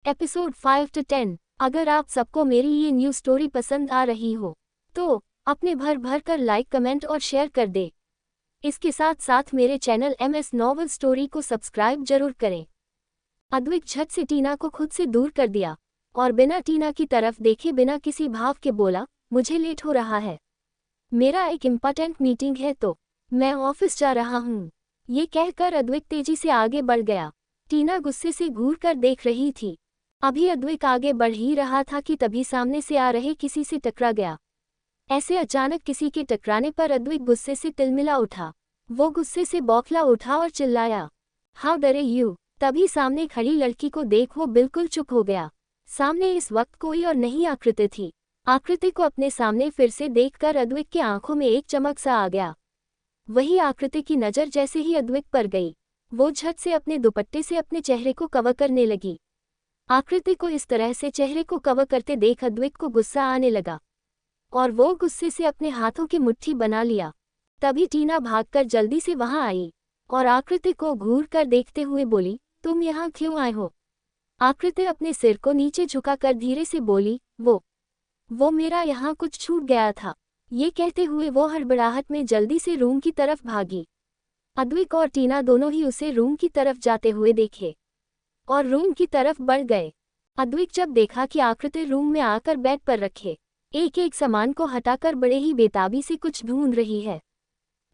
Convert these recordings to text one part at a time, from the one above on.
Episode 5 to 10। अगर आप सबको मेरी ये न्यू स्टोरी पसंद आ रही हो तो अपने भर भर कर लाइक कमेंट और शेयर कर दे। इसके साथ साथ मेरे चैनल MS नॉवल स्टोरी को सब्सक्राइब जरूर करें। अद्विक झट से टीना को खुद से दूर कर दिया और बिना टीना की तरफ देखे बिना किसी भाव के बोला, मुझे लेट हो रहा है, मेरा एक इम्पोर्टेंट मीटिंग है तो मैं ऑफिस जा रहा हूँ। ये कहकर अद्विक तेजी से आगे बढ़ गया। टीना गुस्से से घूर कर देख रही थी। अभी अद्विक आगे बढ़ ही रहा था कि तभी सामने से आ रहे किसी से टकरा गया। ऐसे अचानक किसी के टकराने पर अद्विक गुस्से से तिलमिला उठा। वो गुस्से से बौखला उठा और चिल्लाया, हाउ डरे यू। तभी सामने खड़ी लड़की को देख वो बिल्कुल चुप हो गया। सामने इस वक्त कोई और नहीं आकृति थी। आकृति को अपने सामने फिर से देखकर अद्विक की आंखों में एक चमक सा आ गया। वही आकृति की नज़र जैसे ही अद्विक पर गई, वो झट से अपने दुपट्टे से अपने चेहरे को कवर करने लगी। आकृति को इस तरह से चेहरे को कवर करते देख अद्विक को गुस्सा आने लगा और वो गुस्से से अपने हाथों की मुट्ठी बना लिया। तभी टीना भागकर जल्दी से वहां आई और आकृति को घूर कर देखते हुए बोली, तुम यहाँ क्यों आए हो। आकृति अपने सिर को नीचे झुकाकर धीरे से बोली, वो मेरा यहाँ कुछ छूट गया था। ये कहते हुए वो हड़बड़ाहट में जल्दी से रूम की तरफ भागी। अद्विक और टीना दोनों ही उसे रूम की तरफ जाते हुए देखे और रूम की तरफ बढ़ गए। अद्विक जब देखा कि आकृति रूम में आकर बेड पर रखे एक एक सामान को हटाकर बड़े ही बेताबी से कुछ ढूंढ रही है,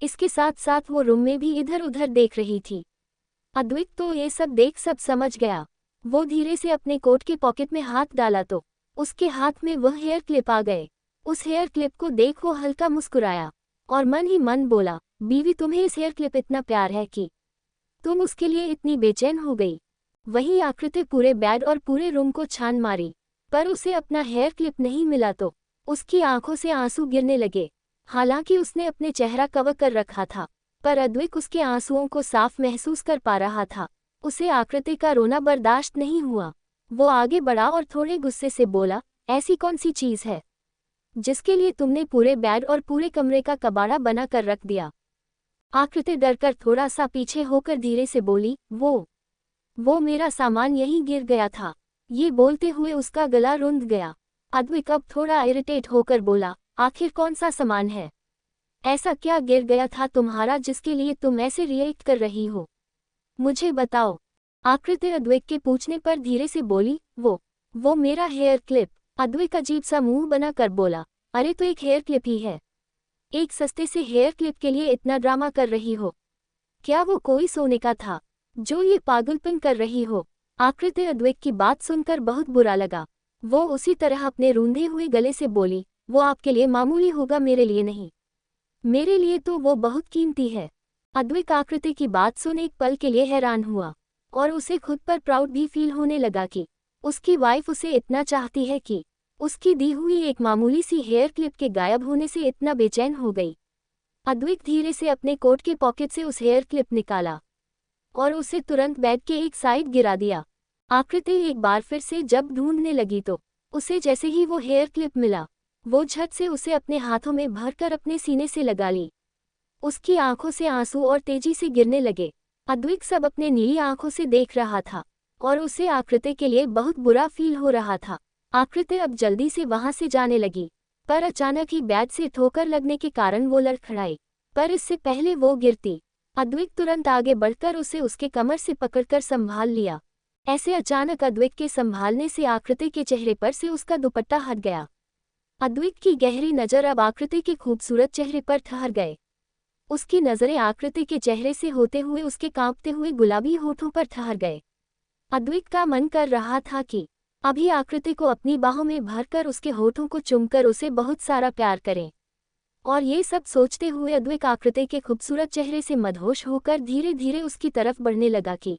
इसके साथ साथ वो रूम में भी इधर उधर देख रही थी। अद्विक तो ये सब देख सब समझ गया। वो धीरे से अपने कोट के पॉकेट में हाथ डाला तो उसके हाथ में वह हेयर क्लिप आ गए। उस हेयर क्लिप को देख वो हल्का मुस्कुराया और मन ही मन बोला, बीवी तुम्हें इस हेयर क्लिप इतना प्यार है कि तुम उसके लिए इतनी बेचैन हो गई। वहीं आकृति पूरे बेड और पूरे रूम को छान मारी पर उसे अपना हेयर क्लिप नहीं मिला तो उसकी आंखों से आंसू गिरने लगे। हालांकि उसने अपने चेहरा कवर कर रखा था पर अद्विक उसके आंसुओं को साफ महसूस कर पा रहा था। उसे आकृति का रोना बर्दाश्त नहीं हुआ। वो आगे बढ़ा और थोड़े गुस्से से बोला, ऐसी कौन सी चीज़ है जिसके लिए तुमने पूरे बेड और पूरे कमरे का कबाड़ा बना कर रख दिया। आकृति डरकर थोड़ा सा पीछे होकर धीरे से बोली, वो मेरा सामान यहीं गिर गया था। ये बोलते हुए उसका गला रुंध गया। अद्विक अब थोड़ा इरिटेट होकर बोला, आखिर कौन सा सामान है, ऐसा क्या गिर गया था तुम्हारा जिसके लिए तुम ऐसे रिएक्ट कर रही हो, मुझे बताओ। आकृति अद्विक के पूछने पर धीरे से बोली, वो मेरा हेयर क्लिप। अद्विक अजीब सा मुंह बनाकर बोला, अरे तो एक हेयर क्लिप ही है, एक सस्ते से हेयर क्लिप के लिए इतना ड्रामा कर रही हो। क्या वो कोई सोने का था जो ये पागलपन कर रही हो। आकृति अद्विक की बात सुनकर बहुत बुरा लगा। वो उसी तरह अपने रूंधे हुए गले से बोली, वो आपके लिए मामूली होगा, मेरे लिए नहीं, मेरे लिए तो वो बहुत कीमती है। अद्विक आकृति की बात सुन एक पल के लिए हैरान हुआ और उसे खुद पर प्राउड भी फील होने लगा कि उसकी वाइफ उसे इतना चाहती है कि उसकी दी हुई एक मामूली सी हेयर क्लिप के गायब होने से इतना बेचैन हो गई। अद्विक धीरे से अपने कोट के पॉकेट से उस हेयर क्लिप निकाला और उसे तुरंत बेड के एक साइड गिरा दिया। आकृति एक बार फिर से जब ढूंढने लगी तो उसे जैसे ही वो हेयर क्लिप मिला, वो झट से उसे अपने हाथों में भरकर अपने सीने से लगा ली। उसकी आंखों से आंसू और तेजी से गिरने लगे। अद्विक सब अपने नीली आंखों से देख रहा था और उसे आकृति के लिए बहुत बुरा फील हो रहा था। आकृति अब जल्दी से वहां से जाने लगी पर अचानक ही बेड से ठोकर लगने के कारण वो लड़खड़ाई, पर इससे पहले वो गिरती। अद्विक तुरंत आगे बढ़कर उसे उसके कमर से पकड़कर संभाल लिया। ऐसे अचानक अद्विक के संभालने से आकृति के चेहरे पर से उसका दुपट्टा हट गया। अद्विक की गहरी नज़र अब आकृति के खूबसूरत चेहरे पर ठहर गए। उसकी नज़रें आकृति के चेहरे से होते हुए उसके कांपते हुए गुलाबी होठों पर ठहर गए। अद्विक का मन कर रहा था कि अभी आकृति को अपनी बाहों में भरकर उसके होठों को चूमकर उसे बहुत सारा प्यार करें। और ये सब सोचते हुए अद्विक आकृति के खूबसूरत चेहरे से मदहोश होकर धीरे धीरे उसकी तरफ बढ़ने लगा कि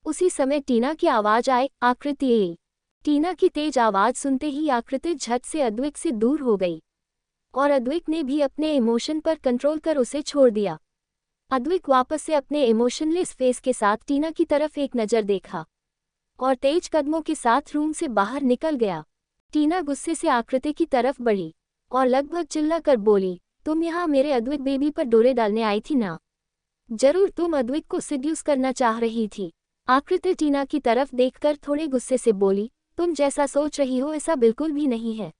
उसी समय टीना की आवाज़ आए, आकृति। टीना की तेज आवाज़ सुनते ही आकृति झट से अद्विक से दूर हो गई और अद्विक ने भी अपने इमोशन पर कंट्रोल कर उसे छोड़ दिया। अद्विक वापस से अपने इमोशनलेस फेस के साथ टीना की तरफ एक नज़र देखा और तेज कदमों के साथ रूम से बाहर निकल गया। टीना गुस्से से आकृति की तरफ बढ़ी और लगभग चिल्ला कर बोली, तुम यहाँ मेरे अद्विक बेबी पर डोरे डालने आई थी ना, जरूर तुम अद्विक को सिड्यूस करना चाह रही थी। आकृति टीना की तरफ देखकर थोड़े गुस्से से बोली, तुम जैसा सोच रही हो ऐसा बिल्कुल भी नहीं है।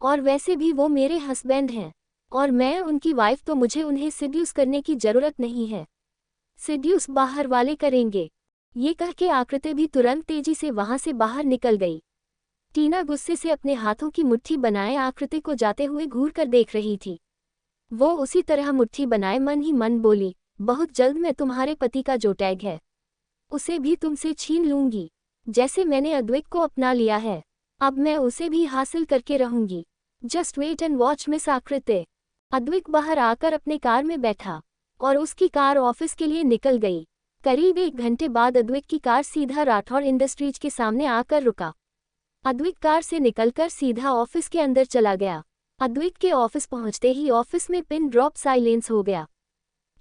और वैसे भी वो मेरे हस्बैंड हैं और मैं उनकी वाइफ, तो मुझे उन्हें सिड्यूस करने की जरूरत नहीं है। सिड्यूस बाहर वाले करेंगे। ये कह के आकृति भी तुरंत तेजी से वहां से बाहर निकल गई। टीना गुस्से से अपने हाथों की मुट्ठी बनाए आकृति को जाते हुए घूर कर देख रही थी। वो उसी तरह मुट्ठी बनाए मन ही मन बोली, बहुत जल्द मैं तुम्हारे पति का जो टैग है उसे भी तुमसे छीन लूंगी। जैसे मैंने अद्वैत को अपना लिया है, अब मैं उसे भी हासिल करके रहूंगी। Just wait and watch miss Aakriti. Advait बाहर आकर अपने कार में बैठा और उसकी कार ऑफिस के लिए निकल गई। करीब 1 घंटे बाद अद्वैत की कार सीधा राठौर इंडस्ट्रीज के सामने आकर रुका। अद्वैत कार से निकलकर सीधा ऑफिस के अंदर चला गया। अद्वैत के ऑफिस पहुंचते ही ऑफिस में पिन ड्रॉप साइलेंस हो गया,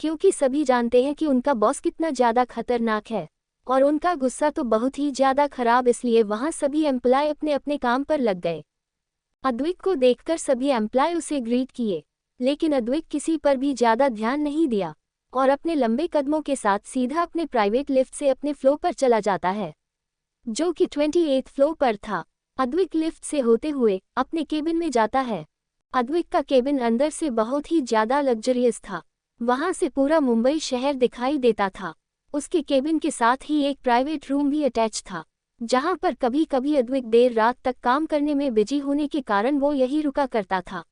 क्योंकि सभी जानते हैं कि उनका बॉस कितना ज्यादा खतरनाक है और उनका गुस्सा तो बहुत ही ज्यादा खराब, इसलिए वहां सभी एम्प्लॉय अपने अपने काम पर लग गए। अद्वैत को देखकर सभी एम्प्लॉय उसे ग्रीट किए, लेकिन अद्वैत किसी पर भी ज्यादा ध्यान नहीं दिया और अपने लंबे कदमों के साथ सीधा अपने प्राइवेट लिफ्ट से अपने फ्लोर पर चला जाता है, जो कि 28 फ्लोर पर था। अद्वैत लिफ्ट से होते हुए अपने केबिन में जाता है। अद्वैत का केबिन अंदर से बहुत ही ज्यादा लग्जरियस था। वहां से पूरा मुंबई शहर दिखाई देता था। उसके केबिन के साथ ही एक प्राइवेट रूम भी अटैच था, जहां पर कभी कभी अद्वैत देर रात तक काम करने में बिजी होने के कारण वो यही रुका करता था।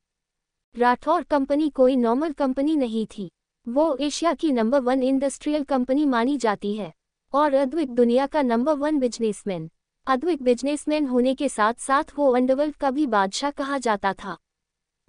राठौर कंपनी कोई नॉर्मल कंपनी नहीं थी, वो एशिया की नंबर 1 इंडस्ट्रियल कंपनी मानी जाती है और अद्वैत दुनिया का नंबर 1 बिजनेसमैन। अद्वैत बिजनेसमैन होने के साथ साथ वो अंडरवर्ल्ड का भी बादशाह कहा जाता था,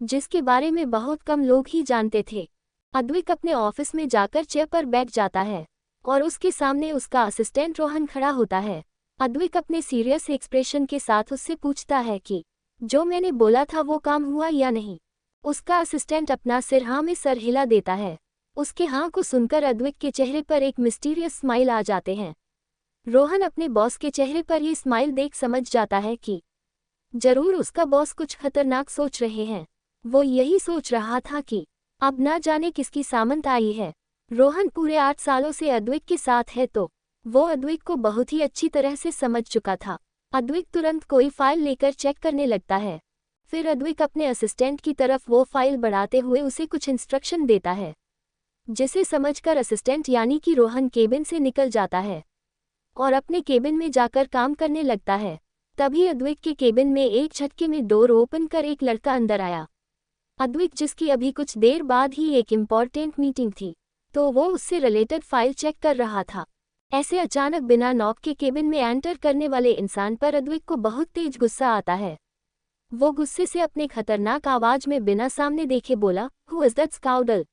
जिसके बारे में बहुत कम लोग ही जानते थे। अद्वैत अपने ऑफिस में जाकर चेयर पर बैठ जाता है और उसके सामने उसका असिस्टेंट रोहन खड़ा होता है। अद्वैत अपने सीरियस एक्सप्रेशन के साथ उससे पूछता है कि जो मैंने बोला था वो काम हुआ या नहीं। उसका असिस्टेंट अपना सिर हाँ में सर हिला देता है। उसके हाँ को सुनकर अद्वैत के चेहरे पर एक मिस्टीरियस स्माइल आ जाते हैं। रोहन अपने बॉस के चेहरे पर ये स्माइल देख समझ जाता है कि जरूर उसका बॉस कुछ खतरनाक सोच रहे हैं। वो यही सोच रहा था कि अब ना जाने किसकी सामंत आई है। रोहन पूरे 8 सालों से अद्वैत के साथ है, तो वो अद्वैत को बहुत ही अच्छी तरह से समझ चुका था। अद्वैत तुरंत कोई फाइल लेकर चेक करने लगता है। फिर अद्वैत अपने असिस्टेंट की तरफ वो फाइल बढ़ाते हुए उसे कुछ इंस्ट्रक्शन देता है, जिसे समझकर असिस्टेंट यानी कि रोहन केबिन से निकल जाता है और अपने केबिन में जाकर काम करने लगता है। तभी अद्वैत के केबिन में एक झटके में डोर ओपन कर एक लड़का अंदर आया। अद्वैत, जिसकी अभी कुछ देर बाद ही एक इम्पॉर्टेंट मीटिंग थी, तो वो उससे रिलेटेड फाइल चेक कर रहा था। ऐसे अचानक बिना नॉक के केबिन में एंटर करने वाले इंसान पर अद्वैत को बहुत तेज गुस्सा आता है। वो गुस्से से अपने खतरनाक आवाज में बिना सामने देखे बोला, हु इज दैट स्काउडल?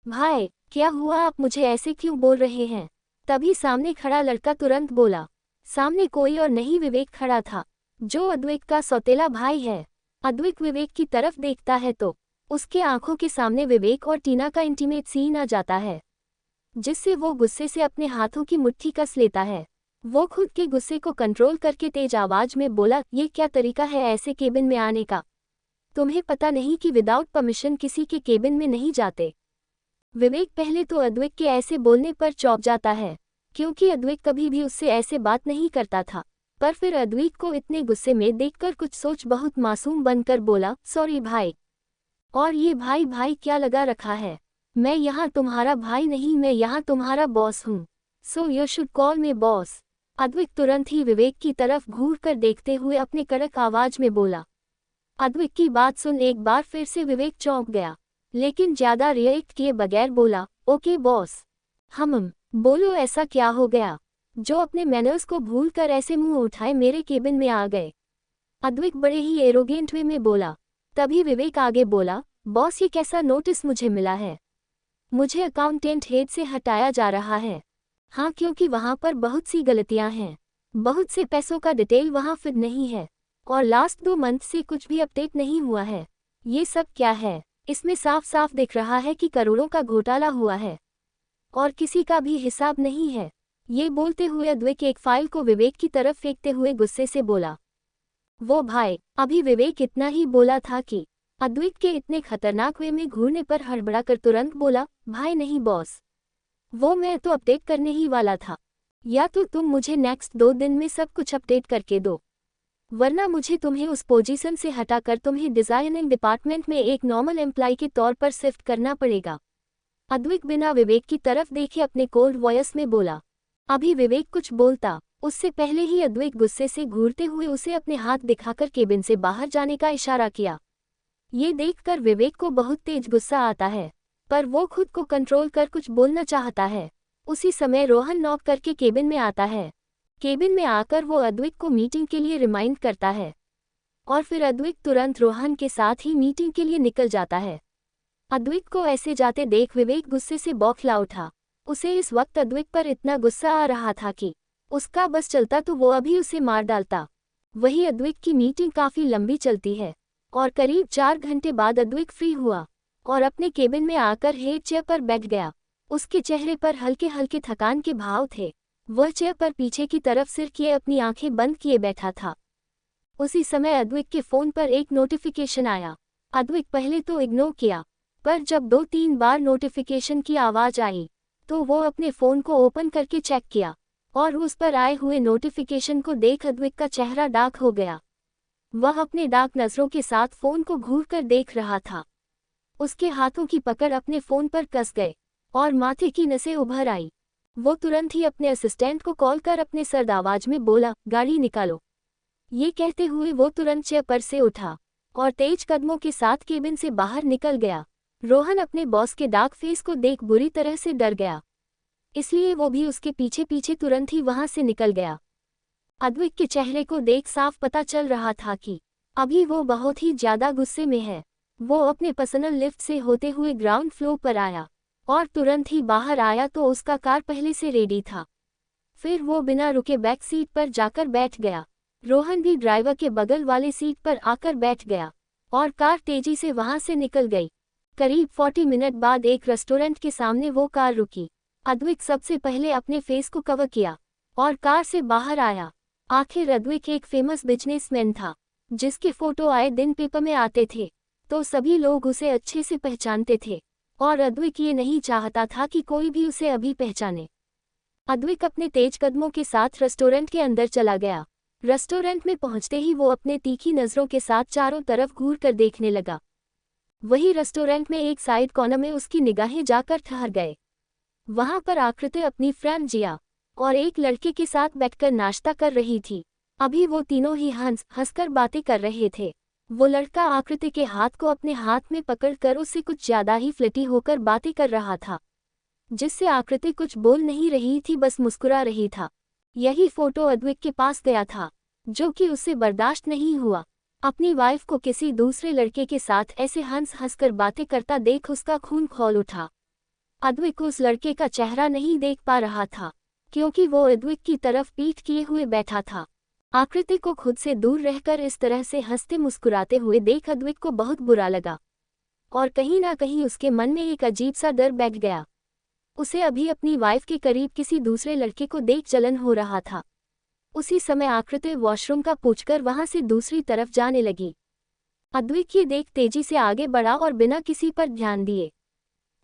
भाई क्या हुआ, आप मुझे ऐसे क्यों बोल रहे हैं? तभी सामने खड़ा लड़का तुरंत बोला। सामने कोई और नहीं विवेक खड़ा था, जो अद्वैत का सौतेला भाई है। अद्वैत विवेक की तरफ देखता है तो उसके आंखों के सामने विवेक और टीना का इंटीमेट सीन आ जाता है, जिससे वो गुस्से से अपने हाथों की मुट्ठी कस लेता है। वो खुद के गुस्से को कंट्रोल करके तेज आवाज में बोला, ये क्या तरीका है ऐसे केबिन में आने का? तुम्हें पता नहीं कि विदाउट परमिशन किसी के केबिन में नहीं जाते? विवेक पहले तो अद्वैत के ऐसे बोलने पर चौंक जाता है, क्योंकि अद्वैत कभी भी उससे ऐसे बात नहीं करता था। पर फिर अद्वैत को इतने गुस्से में देखकर कुछ सोच बहुत मासूम बनकर बोला, सॉरी भाई। और ये भाई भाई क्या लगा रखा है? मैं यहाँ तुम्हारा भाई नहीं, मैं यहाँ तुम्हारा बॉस हूँ। So you should call me boss. Advait तुरंत ही विवेक की तरफ घूर कर देखते हुए अपने कड़क आवाज में बोला। अद्वैत की बात सुन एक बार फिर से विवेक चौंक गया, लेकिन ज्यादा रिएक्ट किए बगैर बोला, ओके बॉस। बोलो ऐसा क्या हो गया जो अपने मैनर्स को भूल कर ऐसे मुंह उठाए मेरे केबिन में आ गए? अद्वैत बड़े ही एरोगेंट वे में बोला। तभी विवेक आगे बोला, बॉस ये कैसा नोटिस मुझे मिला है? मुझे अकाउंटेंट हेड से हटाया जा रहा है। हाँ, क्योंकि वहाँ पर बहुत सी गलतियाँ हैं, बहुत से पैसों का डिटेल वहाँ फिट नहीं है और लास्ट 2 मंथ से कुछ भी अपडेट नहीं हुआ है। ये सब क्या है? इसमें साफ साफ दिख रहा है कि करोड़ों का घोटाला हुआ है और किसी का भी हिसाब नहीं है। ये बोलते हुए अद्वैत एक फाइल को विवेक की तरफ फेंकते हुए गुस्से से बोला। वो भाई, अभी विवेक इतना ही बोला था कि अद्वैत के इतने खतरनाक वे में घूरने पर हड़बड़ा कर तुरंत बोला, भाई नहीं बॉस, वो मैं तो अपडेट करने ही वाला था। या तो तुम मुझे नेक्स्ट 2 दिन में सब कुछ अपडेट करके दो, वरना मुझे तुम्हें उस पोजीशन से हटाकर तुम्हें डिजाइनिंग डिपार्टमेंट में एक नॉर्मल एम्प्लॉय के तौर पर शिफ्ट करना पड़ेगा। अद्विक बिना विवेक की तरफ देखे अपने कोल्ड वॉइस में बोला। अभी विवेक कुछ बोलता उससे पहले ही अद्विक गुस्से से घूरते हुए उसे अपने हाथ दिखाकर केबिन से बाहर जाने का इशारा किया। ये देखकर विवेक को बहुत तेज गुस्सा आता है, पर वो खुद को कंट्रोल कर कुछ बोलना चाहता है। उसी समय रोहन नॉक करके केबिन में आता है। केबिन में आकर वो अद्विक को मीटिंग के लिए रिमाइंड करता है और फिर अद्विक तुरंत रोहन के साथ ही मीटिंग के लिए निकल जाता है। अद्विक को ऐसे जाते देख विवेक गुस्से से बौखला उठा। उसे इस वक्त अद्विक पर इतना गुस्सा आ रहा था कि उसका बस चलता तो वो अभी उसे मार डालता। वही अद्विक की मीटिंग काफी लंबी चलती है और करीब 4 घंटे बाद अद्विक फ्री हुआ और अपने केबिन में आकर हेड चेयर पर बैठ गया। उसके चेहरे पर हल्के हल्के थकान के भाव थे। वह चेयर पर पीछे की तरफ सिर किए अपनी आंखें बंद किए बैठा था। उसी समय अद्विक के फोन पर एक नोटिफिकेशन आया। अद्विक पहले तो इग्नोर किया, पर जब 2-3 बार नोटिफिकेशन की आवाज आई तो वो अपने फोन को ओपन करके चेक किया और उस पर आए हुए नोटिफिकेशन को देख अद्विक का चेहरा डार्क हो गया। वह अपने डार्क नजरों के साथ फोन को घूरकर देख रहा था। उसके हाथों की पकड़ अपने फोन पर कस गए और माथे की नसें उभर आई। वो तुरंत ही अपने असिस्टेंट को कॉल कर अपने सर्द आवाज में बोला, गाड़ी निकालो। ये कहते हुए वो तुरंत चेयर पर से उठा और तेज कदमों के साथ केबिन से बाहर निकल गया। रोहन अपने बॉस के डार्क फेस को देख बुरी तरह से डर गया, इसलिए वो भी उसके पीछे पीछे तुरंत ही वहां से निकल गया। अद्विक के चेहरे को देख साफ पता चल रहा था कि अभी वो बहुत ही ज्यादा गुस्से में है। वो अपने पर्सनल लिफ्ट से होते हुए ग्राउंड फ्लोर पर आया और तुरंत ही बाहर आया तो उसका कार पहले से रेडी था। फिर वो बिना रुके बैक सीट पर जाकर बैठ गया। रोहन भी ड्राइवर के बगल वाले सीट पर आकर बैठ गया और कार तेजी से वहां से निकल गई। करीब 40 मिनट बाद एक रेस्टोरेंट के सामने वो कार रुकी। अद्विक सबसे पहले अपने फेस को कवर किया और कार से बाहर आया। आखिर अद्विक एक फेमस बिजनेसमैन था जिसके फोटो आए दिन पेपर में आते थे, तो सभी लोग उसे अच्छे से पहचानते थे और अद्विक ये नहीं चाहता था कि कोई भी उसे अभी पहचाने। अद्विक अपने तेज कदमों के साथ रेस्टोरेंट के अंदर चला गया। रेस्टोरेंट में पहुंचते ही वो अपने तीखी नजरों के साथ चारों तरफ घूर कर देखने लगा। वही रेस्टोरेंट में एक साइड कॉर्नर में उसकी निगाहें जाकर ठहर गए। वहां पर आकृति अपनी फ्रेंड जिया और एक लड़के के साथ बैठकर नाश्ता कर रही थी। अभी वो तीनों ही हंसकर बातें कर रहे थे। वो लड़का आकृति के हाथ को अपने हाथ में पकड़कर उससे कुछ ज्यादा ही फ्लर्टी होकर बातें कर रहा था, जिससे आकृति कुछ बोल नहीं रही थी, बस मुस्कुरा रही था। यही फोटो अद्विक के पास गया था, जो कि उससे बर्दाश्त नहीं हुआ। अपनी वाइफ को किसी दूसरे लड़के के साथ ऐसे हंसकर बातें करता देख उसका खून खौल उठा। अद्विक उस लड़के का चेहरा नहीं देख पा रहा था क्योंकि वो अद्विक की तरफ पीठ किए हुए बैठा था। आकृति को खुद से दूर रहकर इस तरह से हंसते मुस्कुराते हुए देख अद्विक को बहुत बुरा लगा और कहीं ना कहीं उसके मन में एक अजीब सा डर बैठ गया। उसे अभी अपनी वाइफ के करीब किसी दूसरे लड़के को देख जलन हो रहा था। उसी समय आकृति वॉशरूम का पूछकर वहां से दूसरी तरफ जाने लगी। अद्विक ये देख तेजी से आगे बढ़ा और बिना किसी पर ध्यान दिए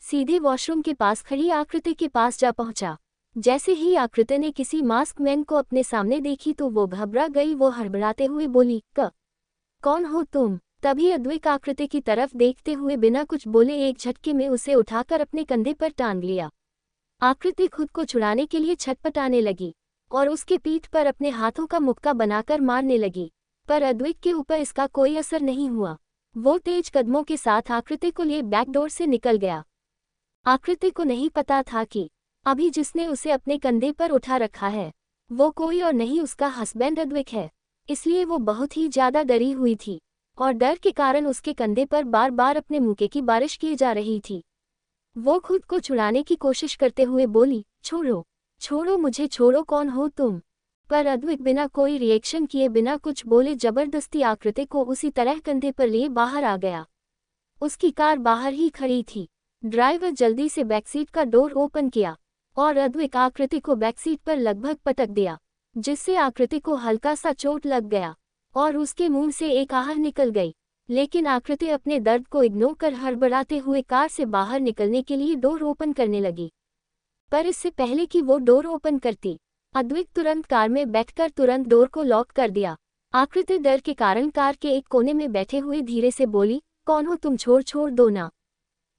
सीधे वॉशरूम के पास खड़ी आकृति के पास जा पहुंचा। जैसे ही आकृति ने किसी मास्क मैन को अपने सामने देखी तो वो घबरा गई। वो हड़बड़ाते हुए बोली, कौन हो तुम? तभी अद्विक आकृति की तरफ देखते हुए बिना कुछ बोले एक झटके में उसे उठाकर अपने कंधे पर टांग लिया। आकृति खुद को छुड़ाने के लिए छटपटाने लगी और उसके पीठ पर अपने हाथों का मुक्का बनाकर मारने लगी, पर अद्विक के ऊपर इसका कोई असर नहीं हुआ। वो तेज कदमों के साथ आकृति को लिए बैकडोर से निकल गया। आकृति को नहीं पता था कि अभी जिसने उसे अपने कंधे पर उठा रखा है वो कोई और नहीं उसका हस्बैंड अद्विक है, इसलिए वो बहुत ही ज्यादा डरी हुई थी और डर के कारण उसके कंधे पर बार बार अपने मुक्के की बारिश की जा रही थी। वो खुद को छुड़ाने की कोशिश करते हुए बोली, छोड़ो छोड़ो मुझे, छोड़ो, कौन हो तुम? पर अद्विक बिना कोई रिएक्शन किए बिना कुछ बोले जबरदस्ती आकृति को उसी तरह कंधे पर लिए बाहर आ गया। उसकी कार बाहर ही खड़ी थी। ड्राइवर जल्दी से बैकसीट का डोर ओपन किया और अद्विक आकृति को बैकसीट पर लगभग पटक दिया, जिससे आकृति को हल्का सा चोट लग गया और उसके मुंह से एक आह निकल गई। लेकिन आकृति अपने दर्द को इग्नोर कर हड़बड़ाते हुए कार से बाहर निकलने के लिए डोर ओपन करने लगी। पर इससे पहले कि वो डोर ओपन करती, अद्विक तुरंत कार में बैठकर तुरंत डोर को लॉक कर दिया। आकृति डर के कारण कार के एक कोने में बैठे हुए धीरे से बोली, कौन हो तुम? छोड़ दो ना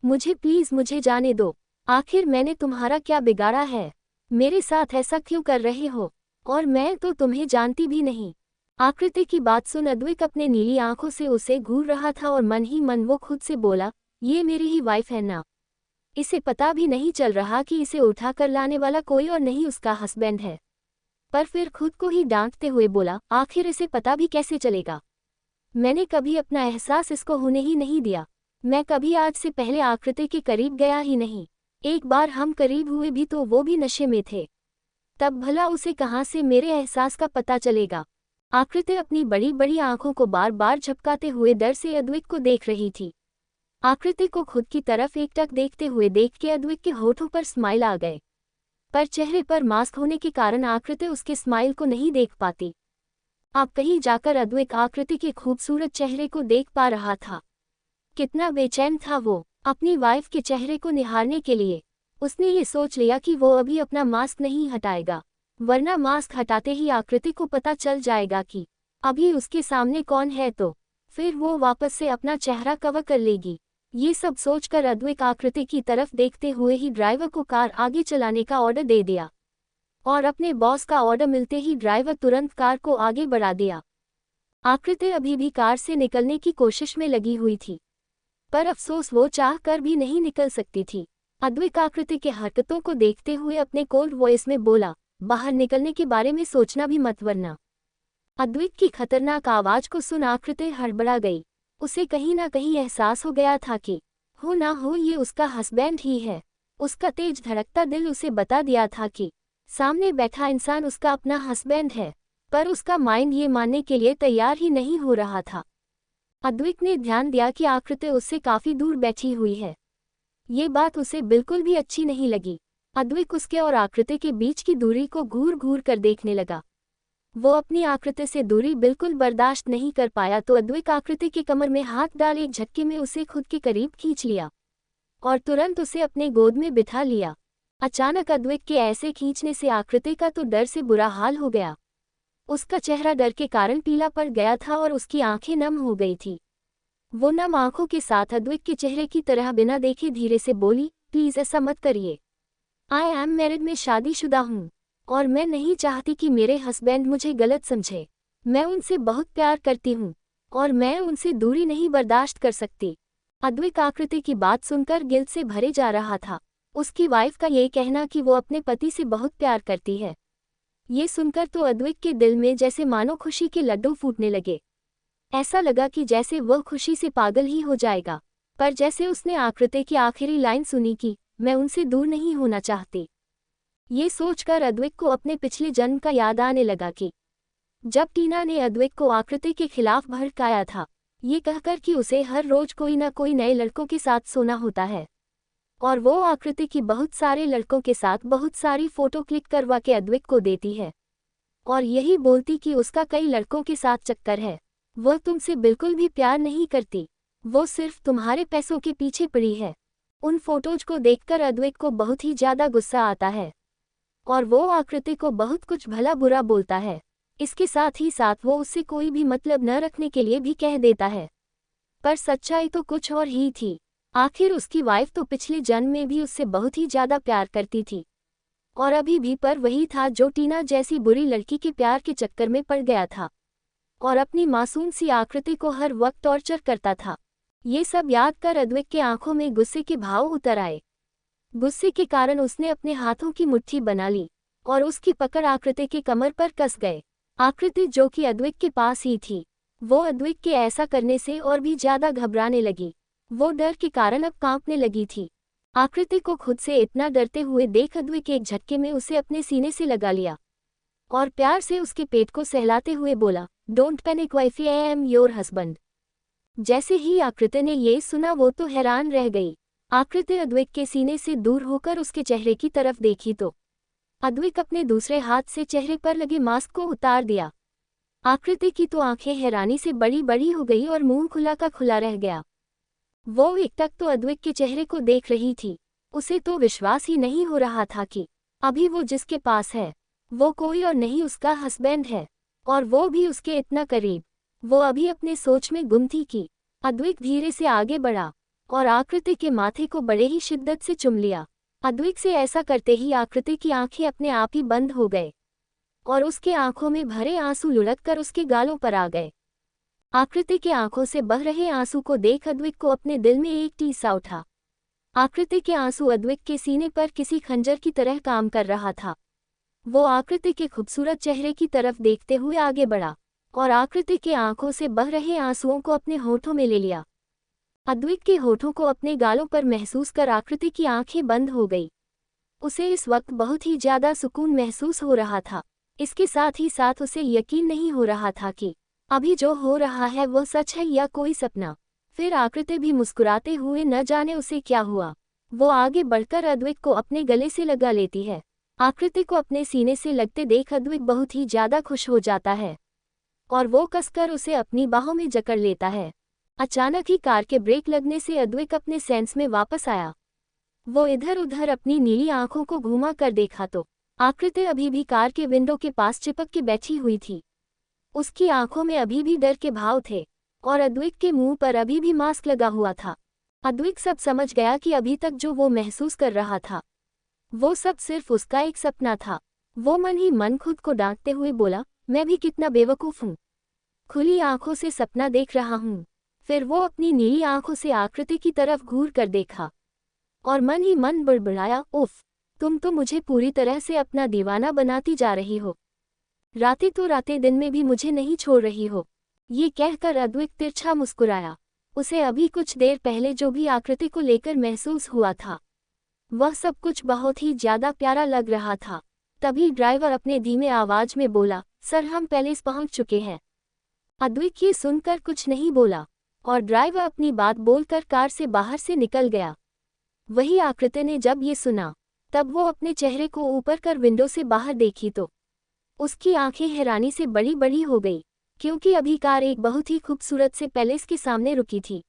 मुझे, प्लीज मुझे जाने दो। आखिर मैंने तुम्हारा क्या बिगाड़ा है? मेरे साथ ऐसा क्यों कर रहे हो? और मैं तो तुम्हें जानती भी नहीं। आकृति की बात सुन अद्विक अपने नीली आंखों से उसे घूर रहा था और मन ही मन वो खुद से बोला, ये मेरी ही वाइफ है ना? इसे पता भी नहीं चल रहा कि इसे उठा कर लाने वाला कोई और नहीं उसका हस्बैंड है। पर फिर खुद को ही डांटते हुए बोला, आखिर इसे पता भी कैसे चलेगा? मैंने कभी अपना एहसास इसको होने ही नहीं दिया। मैं कभी आज से पहले आकृति के करीब गया ही नहीं। एक बार हम करीब हुए भी तो वो भी नशे में थे। तब भला उसे कहाँ से मेरे एहसास का पता चलेगा? आकृति अपनी बड़ी बड़ी आंखों को बार बार झपकाते हुए डर से अद्विक को देख रही थी। आकृति को खुद की तरफ एकटक देखते हुए देख के अद्विक के होठों पर स्माइल आ गए, पर चेहरे पर मास्क होने के कारण आकृति उसके स्माइल को नहीं देख पाती। अब कहीं जाकर अद्विक आकृति के खूबसूरत चेहरे को देख पा रहा था। कितना बेचैन था वो अपनी वाइफ के चेहरे को निहारने के लिए। उसने ये सोच लिया कि वो अभी अपना मास्क नहीं हटाएगा, वरना मास्क हटाते ही आकृति को पता चल जाएगा कि अभी उसके सामने कौन है, तो फिर वो वापस से अपना चेहरा कवर कर लेगी। ये सब सोचकर अद्विक आकृति की तरफ देखते हुए ही ड्राइवर को कार आगे चलाने का ऑर्डर दे दिया और अपने बॉस का ऑर्डर मिलते ही ड्राइवर तुरंत कार को आगे बढ़ा दिया। आकृति अभी भी कार से निकलने की कोशिश में लगी हुई थी, पर अफसोस वो चाह कर भी नहीं निकल सकती थी। अद्विक आकृति के हरकतों को देखते हुए अपने कोल्ड वॉइस में बोला, बाहर निकलने के बारे में सोचना भी मत वरना। अद्विक की खतरनाक आवाज को सुन आकृति हड़बड़ा गई। उसे कहीं ना कहीं एहसास हो गया था कि हो ना हो ये उसका हस्बैंड ही है। उसका तेज धड़कता दिल उसे बता दिया था कि सामने बैठा इंसान उसका अपना हस्बैंड है, पर उसका माइंड ये मानने के लिए तैयार ही नहीं हो रहा था। अद्विक ने ध्यान दिया कि आकृति उससे काफी दूर बैठी हुई है। ये बात उसे बिल्कुल भी अच्छी नहीं लगी। अद्विक उसके और आकृति के बीच की दूरी को घूर घूर कर देखने लगा। वो अपनी आकृति से दूरी बिल्कुल बर्दाश्त नहीं कर पाया, तो अद्विक आकृति की कमर में हाथ डाल एक झटके में उसे खुद के करीब खींच लिया और तुरंत उसे अपने गोद में बिठा लिया। अचानक अद्विक के ऐसे खींचने से आकृति का तो डर से बुरा हाल हो गया। उसका चेहरा डर के कारण पीला पड़ गया था और उसकी आंखें नम हो गई थी। वो नम आंखों के साथ अद्विक के चेहरे की तरह बिना देखे धीरे से बोली, प्लीज ऐसा मत करिए। आई एम मैरिड, मैं शादीशुदा हूँ और मैं नहीं चाहती कि मेरे हस्बैंड मुझे गलत समझे। मैं उनसे बहुत प्यार करती हूँ और मैं उनसे दूरी नहीं बर्दाश्त कर सकती। अद्विक आकृति की बात सुनकर गिल्ट से भरे जा रहा था। उसकी वाइफ का ये कहना कि वो अपने पति से बहुत प्यार करती है, ये सुनकर तो अद्विक के दिल में जैसे मानो खुशी के लड्डू फूटने लगे। ऐसा लगा कि जैसे वह खुशी से पागल ही हो जाएगा। पर जैसे उसने आकृति की आखिरी लाइन सुनी कि मैं उनसे दूर नहीं होना चाहती, ये सोचकर अद्विक को अपने पिछले जन्म का याद आने लगा कि जब टीना ने अद्विक को आकृति के खिलाफ भड़काया था, ये कहकर कि उसे हर रोज कोई ना कोई नए लड़कों के साथ सोना होता है, और वो आकृति की बहुत सारे लड़कों के साथ बहुत सारी फोटो क्लिक करवा के अद्विक को देती है और यही बोलती कि उसका कई लड़कों के साथ चक्कर है। वह तुमसे बिल्कुल भी प्यार नहीं करती, वो सिर्फ तुम्हारे पैसों के पीछे पड़ी है। उन फोटोज को देखकर अद्विक को बहुत ही ज्यादा गुस्सा आता है और वो आकृति को बहुत कुछ भला बुरा बोलता है। इसके साथ ही साथ वो उससे कोई भी मतलब न रखने के लिए भी कह देता है। पर सच्चाई तो कुछ और ही थी। आखिर उसकी वाइफ तो पिछले जन्म में भी उससे बहुत ही ज्यादा प्यार करती थी और अभी भी पर वही था जो टीना जैसी बुरी लड़की के प्यार के चक्कर में पड़ गया था और अपनी मासूम सी आकृति को हर वक्त टॉर्चर करता था। ये सब याद कर अद्विक के आंखों में गुस्से के भाव उतर आए। गुस्से के कारण उसने अपने हाथों की मुट्ठी बना ली और उसकी पकड़ आकृति के कमर पर कस गए। आकृति जो कि अद्विक के पास ही थी, वो अद्विक के ऐसा करने से और भी ज्यादा घबराने लगी। वो डर के कारण अब कांपने लगी थी। आकृति को खुद से इतना डरते हुए देख अद्विक एक झटके में उसे अपने सीने से लगा लिया और प्यार से उसके पेट को सहलाते हुए बोला, don't panic wifey, I am your husband. जैसे ही आकृति ने ये सुना वो तो हैरान रह गई। आकृति अद्विक के सीने से दूर होकर उसके चेहरे की तरफ देखी तो अद्विक अपने दूसरे हाथ से चेहरे पर लगे मास्क को उतार दिया। आकृति की तो आंखें हैरानी से बड़ी बड़ी हो गई और मुंह खुला का खुला रह गया। वो एकटक तो अद्विक के चेहरे को देख रही थी। उसे तो विश्वास ही नहीं हो रहा था कि अभी वो जिसके पास है वो कोई और नहीं उसका हस्बैंड है, और वो भी उसके इतना करीब। वो अभी अपने सोच में गुम थी कि अद्विक धीरे से आगे बढ़ा और आकृति के माथे को बड़े ही शिद्दत से चुम लिया। अद्विक से ऐसा करते ही आकृति की आंखें अपने आप ही बंद हो गए और उसके आंखों में भरे आंसू लुढ़क कर उसके गालों पर आ गए। आकृति के आंखों से बह रहे आंसू को देख अद्विक को अपने दिल में एक टीस सा उठा। आकृति के आंसू अद्विक के सीने पर किसी खंजर की तरह काम कर रहा था। वो आकृति के खूबसूरत चेहरे की तरफ देखते हुए आगे बढ़ा और आकृति के आंखों से बह रहे आंसुओं को अपने होठों में ले लिया। अद्विक के होठों को अपने गालों पर महसूस कर आकृति की आंखें बंद हो गई। उसे इस वक्त बहुत ही ज्यादा सुकून महसूस हो रहा था। इसके साथ ही साथ उसे यकीन नहीं हो रहा था कि अभी जो हो रहा है वो सच है या कोई सपना। फिर आकृति भी मुस्कुराते हुए न जाने उसे क्या हुआ, वो आगे बढ़कर अद्विक को अपने गले से लगा लेती है। आकृति को अपने सीने से लगते देख अद्विक बहुत ही ज्यादा खुश हो जाता है और वो कसकर उसे अपनी बाहों में जकड़ लेता है। अचानक ही कार के ब्रेक लगने से अद्विक अपने सेंस में वापस आया। वो इधर उधर अपनी नीली आंखों को घुमा कर देखा तो आकृति अभी भी कार के विंडो के पास चिपक के बैठी हुई थी। उसकी आंखों में अभी भी डर के भाव थे और अद्विक के मुंह पर अभी भी मास्क लगा हुआ था। अद्विक सब समझ गया कि अभी तक जो वो महसूस कर रहा था वो सब सिर्फ उसका एक सपना था। वो मन ही मन खुद को डांटते हुए बोला, मैं भी कितना बेवकूफ़ हूँ, खुली आंखों से सपना देख रहा हूँ। फिर वो अपनी नीली आंखों से आकृति की तरफ घूर कर देखा और मन ही मन बड़बड़ाया, उफ, तुम तो मुझे पूरी तरह से अपना दीवाना बनाती जा रही हो। रातें तो रातें दिन में भी मुझे नहीं छोड़ रही हो। ये कहकर अद्विक तिरछा मुस्कुराया। उसे अभी कुछ देर पहले जो भी आकृति को लेकर महसूस हुआ था वह सब कुछ बहुत ही ज्यादा प्यारा लग रहा था। तभी ड्राइवर अपने धीमे आवाज में बोला, सर हम पैलेस पहुंच चुके हैं। अद्विक ये सुनकर कुछ नहीं बोला और ड्राइवर अपनी बात बोलकर कार से बाहर से निकल गया। वही आकृति ने जब ये सुना तब वो अपने चेहरे को ऊपर कर विंडो से बाहर देखी तो उसकी आंखें हैरानी से बड़ी बड़ी हो गई, क्योंकि अभी कार एक बहुत ही खूबसूरत से पैलेस के सामने रुकी थी।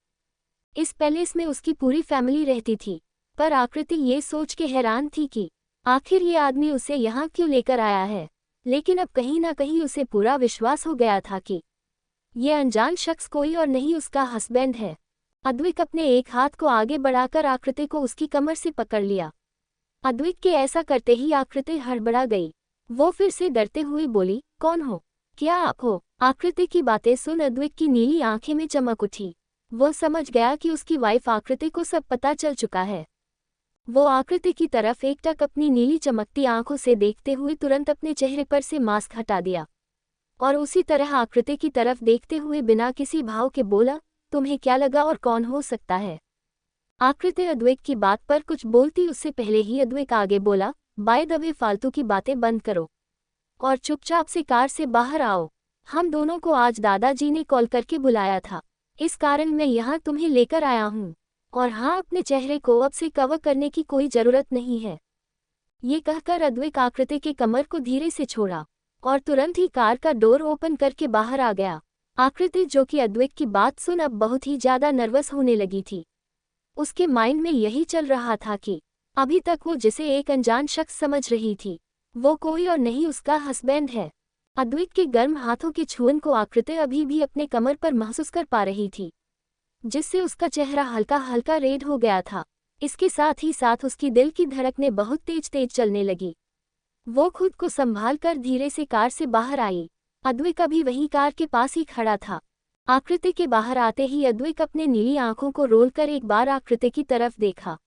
इस पैलेस में उसकी पूरी फैमिली रहती थी, पर आकृति ये सोच के हैरान थी कि आखिर ये आदमी उसे यहाँ क्यों लेकर आया है। लेकिन अब कहीं ना कहीं उसे पूरा विश्वास हो गया था कि ये अनजान शख्स कोई और नहीं उसका हस्बैंड है। अद्विक अपने एक हाथ को आगे बढ़ाकर आकृति को उसकी कमर से पकड़ लिया। अद्विक के ऐसा करते ही आकृति हड़बड़ा गई। वो फिर से डरते हुए बोली, कौन हो, क्या आप हो? आकृति की बातें सुन अद्विक की नीली आंखें में चमक उठी। वो समझ गया कि उसकी वाइफ आकृति को सब पता चल चुका है। वो आकृति की तरफ एकटक अपनी नीली चमकती आंखों से देखते हुए तुरंत अपने चेहरे पर से मास्क हटा दिया और उसी तरह आकृति की तरफ देखते हुए बिना किसी भाव के बोला, तुम्हें क्या लगा और कौन हो सकता है? आकृति अद्विक की बात पर कुछ बोलती उससे पहले ही अद्विक आगे बोला, बाय द वे फालतू की बातें बंद करो और चुपचाप से कार से बाहर आओ। हम दोनों को आज दादाजी ने कॉल करके बुलाया था, इस कारण मैं यहाँ तुम्हें लेकर आया हूँ। और हाँ, अपने चेहरे को अब से कवर करने की कोई जरूरत नहीं है। ये कहकर अद्विक आकृति के कमर को धीरे से छोड़ा और तुरंत ही कार का डोर ओपन करके बाहर आ गया। आकृति, जो कि अद्विक की बात सुन अब बहुत ही ज्यादा नर्वस होने लगी थी। उसके माइंड में यही चल रहा था कि अभी तक वो जिसे एक अनजान शख्स समझ रही थी वो कोई और नहीं उसका हस्बैंड है। अद्विक के गर्म हाथों के छुअन को आकृति अभी भी अपने कमर पर महसूस कर पा रही थी, जिससे उसका चेहरा हल्का हल्का रेड हो गया था। इसके साथ ही साथ उसकी दिल की धड़कनें बहुत तेज तेज चलने लगी। वो खुद को संभाल कर धीरे से कार से बाहर आई। अद्विक अभी वहीं कार के पास ही खड़ा था। आकृति के बाहर आते ही अद्विक अपने नीली आंखों को रोलकर एक बार आकृति की तरफ देखा,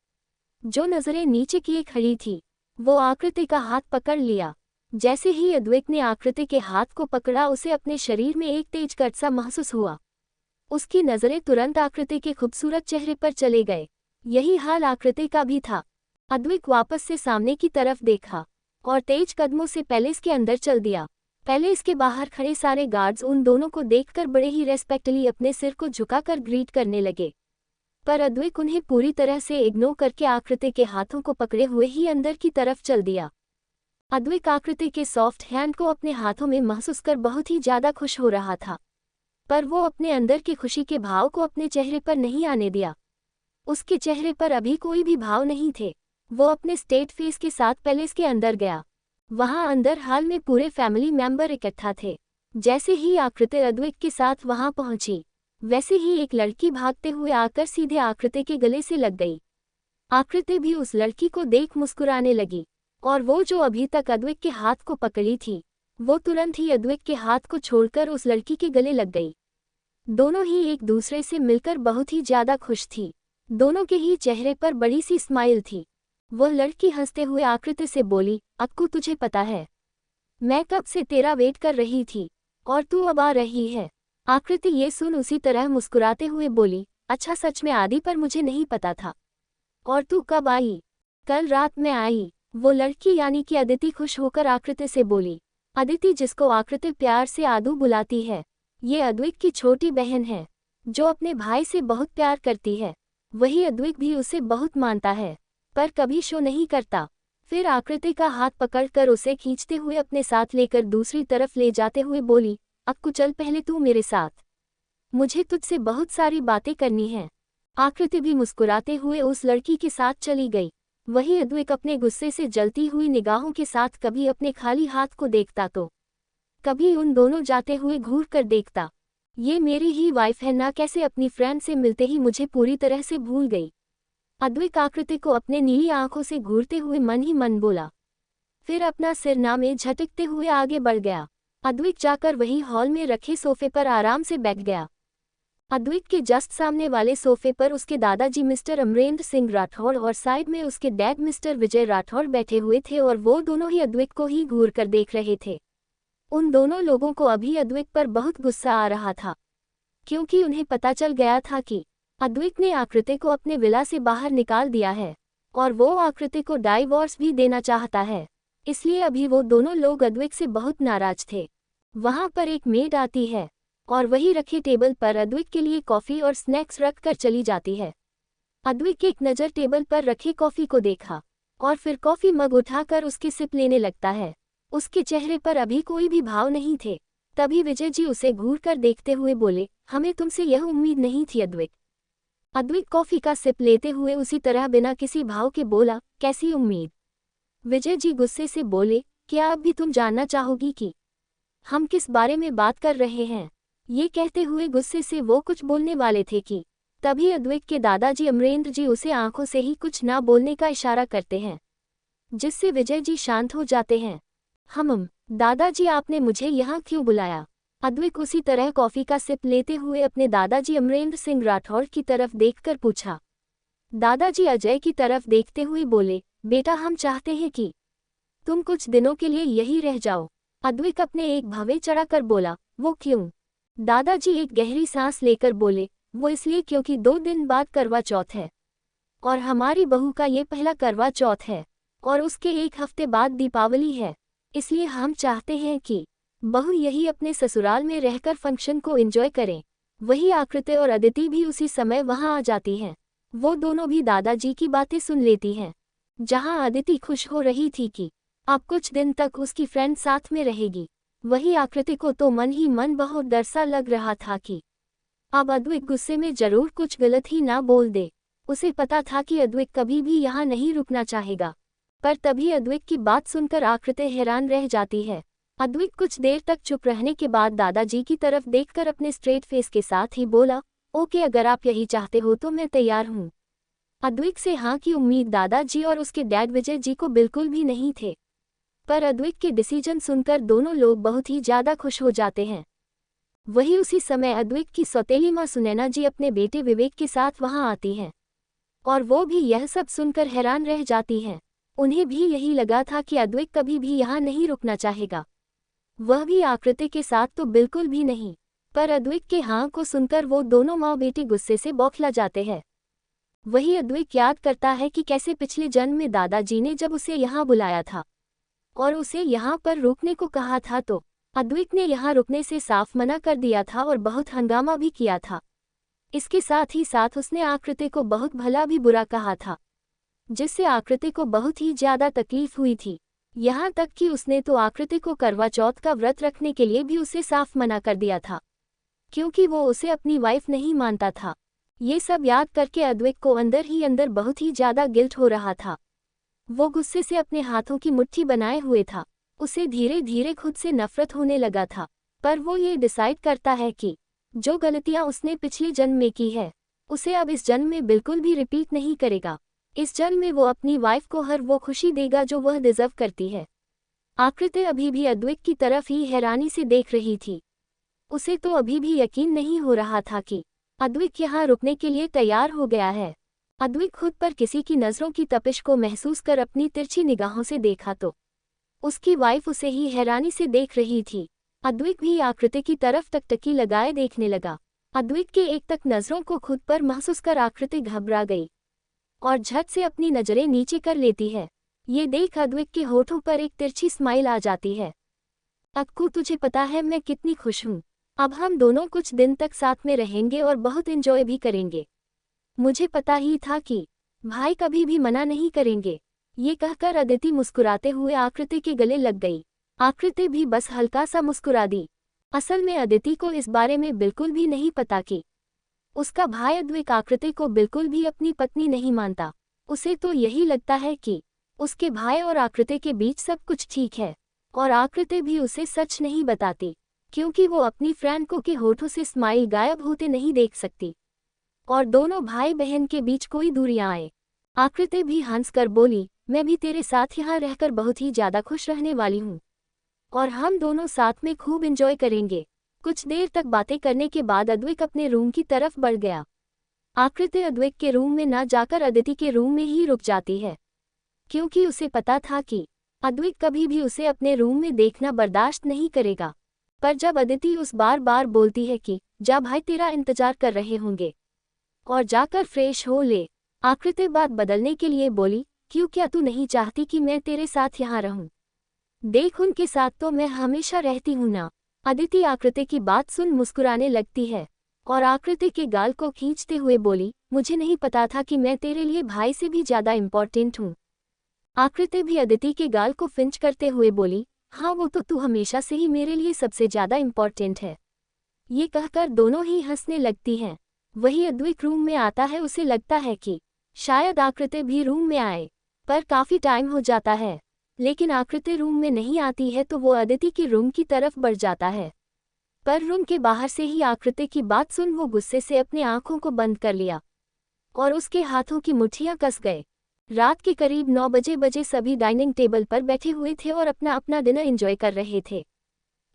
जो नजरें नीचे किए खड़ी थी। वो आकृति का हाथ पकड़ लिया। जैसे ही अद्विक ने आकृति के हाथ को पकड़ा, उसे अपने शरीर में एक तेज कट सा महसूस हुआ। उसकी नजरें तुरंत आकृति के खूबसूरत चेहरे पर चले गए। यही हाल आकृति का भी था। अद्विक वापस से सामने की तरफ देखा और तेज कदमों से पैलेस के अंदर चल दिया। पैलेस के बाहर खड़े सारे गार्ड्स उन दोनों को देखकर बड़े ही रेस्पेक्टली अपने सिर को झुकाकर ग्रीट करने लगे, पर अद्विक उन्हें पूरी तरह से इग्नोर करके आकृति के हाथों को पकड़े हुए ही अंदर की तरफ चल दिया। अद्विक आकृति के सॉफ्ट हैंड को अपने हाथों में महसूस कर बहुत ही ज्यादा खुश हो रहा था, पर वो अपने अंदर की खुशी के भाव को अपने चेहरे पर नहीं आने दिया। उसके चेहरे पर अभी कोई भी भाव नहीं थे। वो अपने स्टेट फेस के साथ पैलेस के अंदर गया। वहां अंदर हाल में पूरे फैमिली मेंबर इकट्ठा थे। जैसे ही आकृति अद्वैत के साथ वहां पहुंची, वैसे ही एक लड़की भागते हुए आकर सीधे आकृति के गले से लग गई। आकृति भी उस लड़की को देख मुस्कुराने लगी, और वो जो अभी तक अद्वैत के हाथ को पकड़ी थी, वो तुरंत ही अद्वैत के हाथ को छोड़कर उस लड़की के गले लग गई। दोनों ही एक दूसरे से मिलकर बहुत ही ज्यादा खुश थी। दोनों के ही चेहरे पर बड़ी सी स्माइल थी। वह लड़की हंसते हुए आकृति से बोली, अक्कू तुझे पता है, मैं कब से तेरा वेट कर रही थी और तू अब आ रही है। आकृति ये सुन उसी तरह मुस्कुराते हुए बोली, अच्छा सच में आदि, पर मुझे नहीं पता था। और तू कब आई? कल रात में आई। वो लड़की यानी कि अदिति खुश होकर आकृति से बोली। अदिति, जिसको आकृति प्यार से आदू बुलाती है, ये अद्वैत की छोटी बहन है जो अपने भाई से बहुत प्यार करती है। वही अद्वैत भी उसे बहुत मानता है, पर कभी शो नहीं करता। फिर आकृति का हाथ पकड़कर उसे खींचते हुए अपने साथ लेकर दूसरी तरफ ले जाते हुए बोली, अक्कू चल पहले तू मेरे साथ, मुझे तुझसे बहुत सारी बातें करनी है। आकृति भी मुस्कुराते हुए उस लड़की के साथ चली गई। वही अद्वैत अपने गुस्से से जलती हुई निगाहों के साथ कभी अपने खाली हाथ को देखता तो कभी उन दोनों जाते हुए घूर कर देखता। ये मेरी ही वाइफ है ना, कैसे अपनी फ्रेंड से मिलते ही मुझे पूरी तरह से भूल गई। अद्वैत आकृति को अपने नीली आंखों से घूरते हुए मन ही मन बोला। फिर अपना सिरना में झटकते हुए आगे बढ़ गया। अद्वैत जाकर वही हॉल में रखे सोफे पर आराम से बैठ गया। अद्वैत के जस्ट सामने वाले सोफे पर उसके दादाजी मिस्टर अमरेंद्र सिंह राठौड़ और साइड में उसके डैड मिस्टर विजय राठौड़ बैठे हुए थे, और वो दोनों ही अद्वैत को ही घूर कर देख रहे थे। उन दोनों लोगों को अभी अद्वैत पर बहुत गुस्सा आ रहा था, क्योंकि उन्हें पता चल गया था कि अद्वैत ने आकृति को अपने विला से बाहर निकाल दिया है, और वो आकृति को डाइवोर्स भी देना चाहता है। इसलिए अभी वो दोनों लोग अद्वैत से बहुत नाराज थे। वहां पर एक मेड आती है और वही रखे टेबल पर अद्वैत के लिए कॉफी और स्नैक्स रख कर चली जाती है। अद्वैत एक नज़र टेबल पर रखे कॉफी को देखा और फिर कॉफी मग उठाकर उसकी सिप लेने लगता है। उसके चेहरे पर अभी कोई भी भाव नहीं थे। तभी विजय जी उसे घूर कर देखते हुए बोले, हमें तुमसे यह उम्मीद नहीं थी अद्वैत। अद्वैत कॉफी का सिप लेते हुए उसी तरह बिना किसी भाव के बोला, कैसी उम्मीद? विजय जी गुस्से से बोले, क्या अब भी तुम जानना चाहोगी कि हम किस बारे में बात कर रहे हैं? ये कहते हुए गुस्से से वो कुछ बोलने वाले थे कि तभी अद्वैत के दादाजी अमरेंद्र जी उसे आंखों से ही कुछ ना बोलने का इशारा करते हैं, जिससे विजय जी शांत हो जाते हैं। दादाजी आपने मुझे यहाँ क्यों बुलाया? अद्वैत उसी तरह कॉफी का सिप लेते हुए अपने दादाजी अमरेंद्र सिंह राठौड़ की तरफ देखकर पूछा। दादाजी अजय की तरफ देखते हुए बोले, बेटा हम चाहते हैं कि तुम कुछ दिनों के लिए यही रह जाओ। अद्वैत अपने एक भवे चढ़ाकर बोला, वो क्यों? दादाजी एक गहरी सांस लेकर बोले, वो इसलिए क्योंकि 2 दिन बाद करवा चौथ है और हमारी बहू का ये पहला करवा चौथ है, और उसके 1 हफ्ते बाद दीपावली है। इसलिए हम चाहते हैं कि बहू यही अपने ससुराल में रहकर फंक्शन को एंजॉय करें। वही आकृति और अदिति भी उसी समय वहां आ जाती हैं। वो दोनों भी दादाजी की बातें सुन लेती हैं। जहां अदिति खुश हो रही थी कि अब कुछ दिन तक उसकी फ्रेंड साथ में रहेगी, वही आकृति को तो मन ही मन बहुत डर सा लग रहा था कि अब अद्वैत गुस्से में जरूर कुछ गलत ही ना बोल दे। उसे पता था कि अद्वैत कभी भी यहाँ नहीं रुकना चाहेगा, पर तभी अद्वैत की बात सुनकर आकृति हैरान रह जाती है। अद्वैत कुछ देर तक चुप रहने के बाद दादाजी की तरफ देखकर अपने स्ट्रेट फेस के साथ ही बोला, ओके, अगर आप यही चाहते हो तो मैं तैयार हूँ। अद्वैत से हाँ की उम्मीद दादाजी और उसके डैड विजय जी को बिल्कुल भी नहीं थे, पर अद्वैत के डिसीजन सुनकर दोनों लोग बहुत ही ज्यादा खुश हो जाते हैं। वही उसी समय अद्वैत की सौतेली माँ सुनैना जी अपने बेटे विवेक के साथ वहां आती हैं, और वो भी यह सब सुनकर हैरान रह जाती हैं। उन्हें भी यही लगा था कि अद्वैत कभी भी यहाँ नहीं रुकना चाहेगा, वह भी आकृति के साथ तो बिल्कुल भी नहीं। पर अद्वैत के हाँ को सुनकर वो दोनों माँ बेटी गुस्से से बौखला जाते हैं। वही अद्वैत याद करता है कि कैसे पिछले जन्म में दादाजी ने जब उसे यहाँ बुलाया था और उसे यहाँ पर रुकने को कहा था, तो अद्वैत ने यहाँ रुकने से साफ मना कर दिया था और बहुत हंगामा भी किया था। इसके साथ ही साथ उसने आकृति को बहुत भला भी बुरा कहा था, जिससे आकृति को बहुत ही ज्यादा तकलीफ हुई थी। यहाँ तक कि उसने तो आकृति को करवा चौथ का व्रत रखने के लिए भी उसे साफ मना कर दिया था, क्योंकि वो उसे अपनी वाइफ नहीं मानता था। ये सब याद करके अद्वैत को अंदर ही अंदर बहुत ही ज्यादा गिल्ट हो रहा था। वो गुस्से से अपने हाथों की मुट्ठी बनाए हुए था। उसे धीरे धीरे खुद से नफरत होने लगा था। पर वो ये डिसाइड करता है कि जो गलतियां उसने पिछले जन्म में की है उसे अब इस जन्म में बिल्कुल भी रिपीट नहीं करेगा। इस जन्म में वो अपनी वाइफ को हर वो खुशी देगा जो वह डिजर्व करती है। आकृति अभी भी अद्विक की तरफ ही हैरानी से देख रही थी। उसे तो अभी भी यकीन नहीं हो रहा था कि अद्विक यहाँ रुकने के लिए तैयार हो गया है। अद्विक खुद पर किसी की नज़रों की तपिश को महसूस कर अपनी तिरछी निगाहों से देखा तो उसकी वाइफ उसे ही हैरानी से देख रही थी। अद्विक भी आकृति की तरफ टकटकी लगाए देखने लगा। अद्विक के एक तक नज़रों को खुद पर महसूस कर आकृति घबरा गई और झट से अपनी नज़रें नीचे कर लेती है। ये देख अद्विक के होठों पर एक तिरछी स्माइल आ जाती है। अक्कू, तुझे पता है मैं कितनी खुश हूँ। अब हम दोनों कुछ दिन तक साथ में रहेंगे और बहुत एंजॉय भी करेंगे। मुझे पता ही था कि भाई कभी भी मना नहीं करेंगे। ये कहकर अदिति मुस्कुराते हुए आकृति के गले लग गई। आकृति भी बस हल्का सा मुस्कुरा दी। असल में अदिति को इस बारे में बिल्कुल भी नहीं पता कि उसका भाई अद्विक आकृति को बिल्कुल भी अपनी पत्नी नहीं मानता। उसे तो यही लगता है कि उसके भाई और आकृति के बीच सब कुछ ठीक है और आकृति भी उसे सच नहीं बताती क्योंकि वो अपनी फ्रेंड को के होठों से स्माइल गायब होते नहीं देख सकती और दोनों भाई बहन के बीच कोई दूरियां आए। आकृति भी हंसकर बोली, मैं भी तेरे साथ यहाँ रहकर बहुत ही ज़्यादा खुश रहने वाली हूँ और हम दोनों साथ में खूब एंजॉय करेंगे। कुछ देर तक बातें करने के बाद अद्विक अपने रूम की तरफ बढ़ गया। आकृति अद्विक के रूम में न जाकर अदिति के रूम में ही रुक जाती है क्योंकि उसे पता था कि अद्विक कभी भी उसे अपने रूम में देखना बर्दाश्त नहीं करेगा। पर जब अदिति उस बार बार बोलती है कि जा भाई, तेरा इंतजार कर रहे होंगे और जाकर फ्रेश हो ले, आकृति बात बदलने के लिए बोली, क्यों, क्या तू नहीं चाहती कि मैं तेरे साथ यहाँ रहूं? देख, उनके साथ तो मैं हमेशा रहती हूँ ना। अदिति आकृति की बात सुन मुस्कुराने लगती है और आकृति के गाल को खींचते हुए बोली, मुझे नहीं पता था कि मैं तेरे लिए भाई से भी ज़्यादा इम्पोर्टेंट हूँ। आकृति भी अदिति के गाल को फिंच करते हुए बोली, हाँ वो तो तू हमेशा से ही मेरे लिए सबसे ज़्यादा इम्पोर्टेंट है। ये कहकर दोनों ही हंसने लगती हैं। वही अद्विक रूम में आता है। उसे लगता है कि शायद आकृति भी रूम में आए, पर काफ़ी टाइम हो जाता है। लेकिन आकृति रूम में नहीं आती है तो वो अदिति के रूम की तरफ बढ़ जाता है। पर रूम के बाहर से ही आकृति की बात सुन वो गुस्से से अपनी आंखों को बंद कर लिया और उसके हाथों की मुट्ठियां कस गए। रात के करीब 9 बजे सभी डाइनिंग टेबल पर बैठे हुए थे और अपना अपना डिनर एंजॉय कर रहे थे।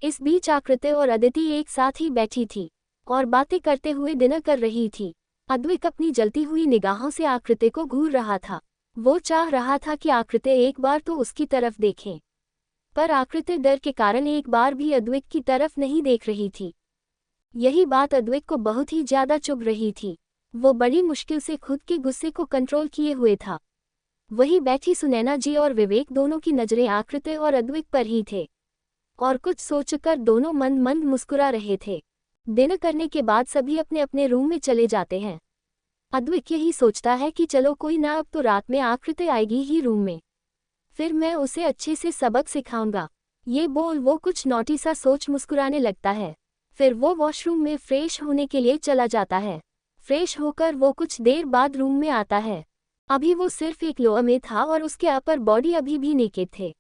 इस बीच आकृति और अदिति एक साथ ही बैठी थी और बातें करते हुए डिनर कर रही थी। अद्विक अपनी जलती हुई निगाहों से आकृति को घूर रहा था। वो चाह रहा था कि आकृति एक बार तो उसकी तरफ देखें, पर आकृति डर के कारण एक बार भी अद्विक की तरफ नहीं देख रही थी। यही बात अद्विक को बहुत ही ज़्यादा चुभ रही थी। वो बड़ी मुश्किल से खुद के गुस्से को कंट्रोल किए हुए था। वही बैठी सुनैना जी और विवेक दोनों की नज़रें आकृति और अद्विक पर ही थे और कुछ सोचकर दोनों मंद मंद मुस्कुरा रहे थे। डिनर करने के बाद सभी अपने अपने रूम में चले जाते हैं। अद्विक यही सोचता है कि चलो कोई ना, अब तो रात में आकृति आएगी ही रूम में, फिर मैं उसे अच्छे से सबक सिखाऊंगा। ये बोल वो कुछ नॉटी सा सोच मुस्कुराने लगता है। फिर वो वॉशरूम में फ्रेश होने के लिए चला जाता है। फ्रेश होकर वो कुछ देर बाद रूम में आता है। अभी वो सिर्फ एक लोअर में था और उसके अपर बॉडी अभी भी नेकेड थे।